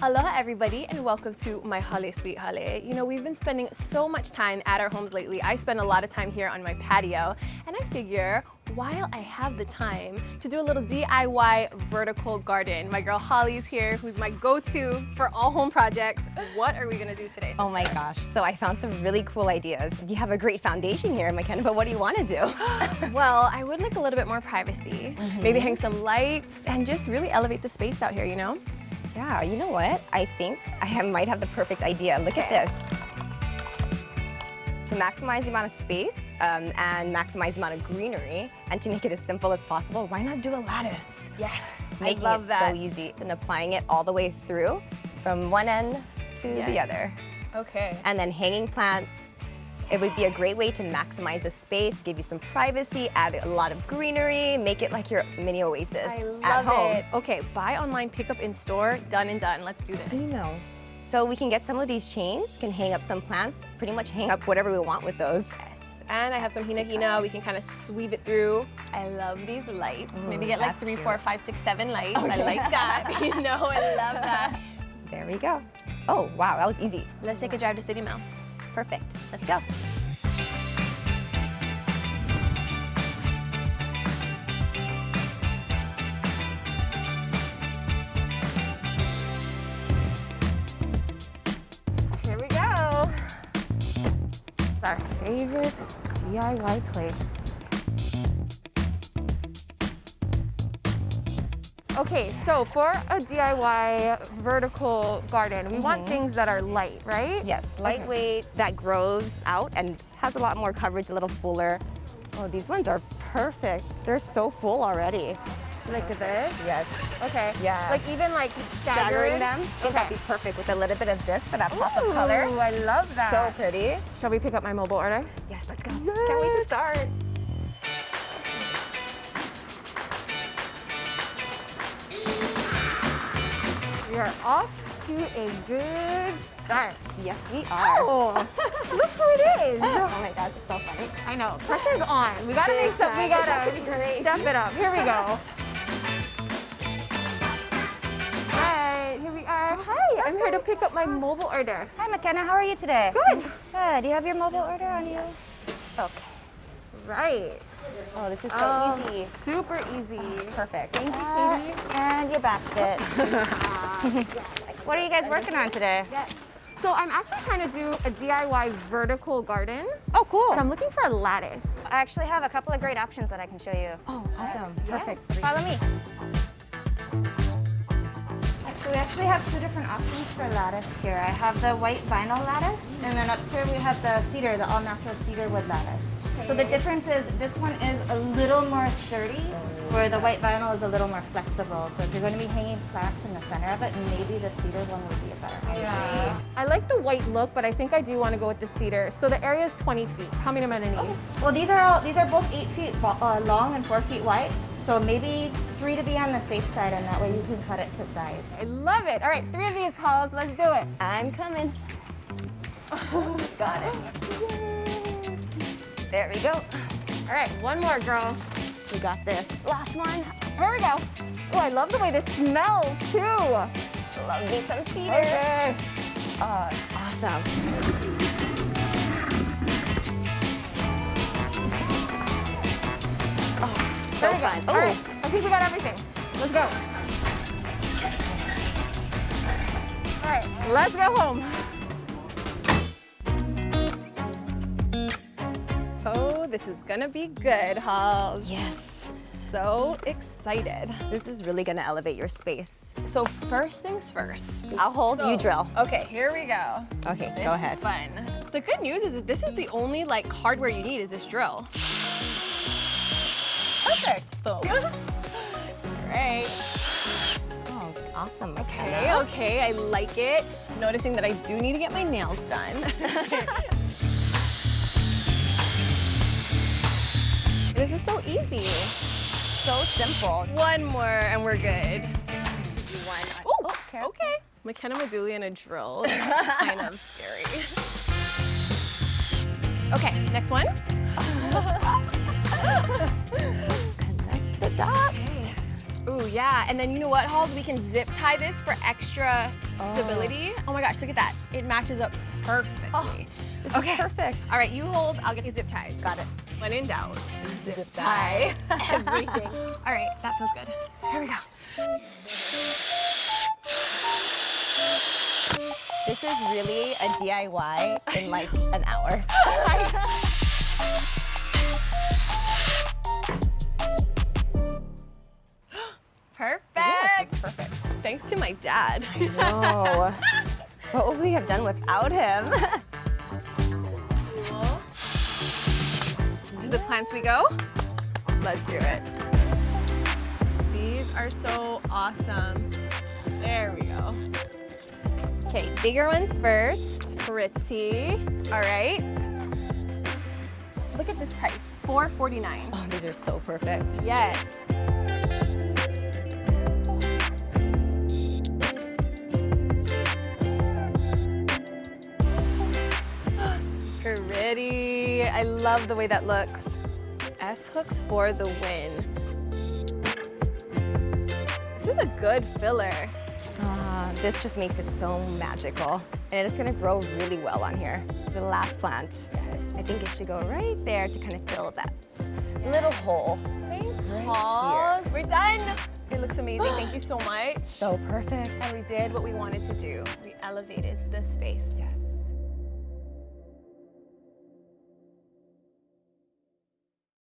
Aloha everybody and welcome to my Hale Sweet Hale. You know, we've been spending so much time at our homes lately. I spend a lot of time here on my patio and I figure while I have the time to do a little DIY vertical garden. My girl Holly's here, who's my go-to for all home projects. What are we gonna do today, sister? Oh my gosh, so I found some really cool ideas. You have a great foundation here, McKenna, but what do you want to do? Well, I would like a little bit more privacy. Maybe hang some lights and just really elevate the space out here, you know? Yeah, you know what? I think I might have the perfect idea. Look at this. To maximize the amount of space and maximize the amount of greenery, and to make it as simple as possible, why not do a lattice? Yes, Making I love that. So easy and applying it all the way through from one end to the other. Okay. And then hanging plants. It would be a great way to maximize the space, give you some privacy, add a lot of greenery, make it like your mini oasis I at love home. it. Okay, buy online, pick up in store, done and done. Let's do this. So we can get some of these chains, can hang up some plants, pretty much hang up whatever we want with those. Yes, and I have some hina. We can kind of sweave it through. I love these lights. Maybe get like that's 3, cute. 4, 5, 6, 7 lights. I like that. You know, I love that. There we go. Oh, wow, that was easy. Let's take a drive to City Mill. Perfect. Let's go. Here we go. It's our favorite DIY place. Okay, so for a DIY vertical garden, we want things that are light, right? Yes, lightweight, that grows out and has a lot more coverage, a little fuller. Oh, these ones are perfect. They're so full already. Like this? Yes. Okay. Yeah. Like even like Staggering them, I think that'd be perfect with a little bit of this for that pop of color. Ooh, I love that. So pretty. Shall we pick up my mobile order? Yes, let's go. Can't wait to start. We are off to a good start. Yes, we are. Oh, look who it is. Oh my gosh, it's so funny. I know, pressure's on. We gotta make some, we gotta step it up. Here we go. Right, here we are. Hi, I'm here to pick up my mobile order. Hi, McKenna. How are you today? Good. Good. Do you have your mobile order on you? Okay. Right. Oh, this is so easy. Super easy. Perfect. Thank you, Katie. And your baskets. What are you guys working on today? So I'm actually trying to do a DIY vertical garden. Oh, cool. So I'm looking for a lattice. I actually have a couple of great options that I can show you. Oh, awesome. Perfect. Follow me. So we actually have 2 different options for lattice here. I have the white vinyl lattice, and then up here we have the cedar, the all-natural cedar wood lattice. So the difference is this one is a little more sturdy, where the white vinyl is a little more flexible. So if you're going to be hanging plants in the center of it, maybe the cedar one would be a better option. Yeah. I like the white look, but I think I do want to go with the cedar. So the area is 20 feet. How many am I gonna need? Well, these are both 8 feet long and 4 feet wide. So maybe 3 to be on the safe side, and that way you can cut it to size. I love it. All right, 3 of these, Halls. Let's do it. I'm coming. Got it. There we go. All right, one more, girl. We got this. Last one. Here we go. Oh, I love the way this smells, too. Love me some cedar. Okay. Oh, awesome. Oh, so There we go. fun. All right, I think we got everything. Let's go. All right, let's go home. Oh, this is gonna be good, Halls. Yes. So excited. This is really gonna elevate your space. So first things first. I'll hold, you drill. Okay, here we go. Okay, This go ahead. is fun. The good news is that this is the only like hardware you need is this drill. Perfect. Boom. Great. Oh, awesome. Okay, okay, I like it. Noticing that I do need to get my nails done. This is so easy. So simple. One more and we're good. One. Ooh, okay. McKenna Maduli and a drill is kind of scary. Okay, next one. Connect the dots. Ooh, Ooh, yeah. And then you know what, Halls? We can zip tie this for extra stability. Oh my gosh, look at that. It matches up perfectly. Oh, this is perfect. All right, you hold. I'll get the zip ties. Got it. When in doubt, Zip tie. everything. All right, that feels good. Here we go. This is really a DIY in like an hour. Perfect. Yes, this is perfect. Thanks to my dad. No. What would we have done without him? To the plants we go. Let's do it. These are so awesome. There we go. Okay, bigger ones first. Pretty. All right. Look at this price, $4.49. Oh, these are so perfect. Yes. Pretty. I love the way that looks. S hooks for the win. This is a good filler. This just makes it so magical. And it's gonna grow really well on here. The last plant. Yes. I think it should go right there to kind of fill that little hole. Thanks, Right Halls. We're done. It looks amazing. Thank you so much. So perfect. And we did what we wanted to do. We elevated the space. Yes.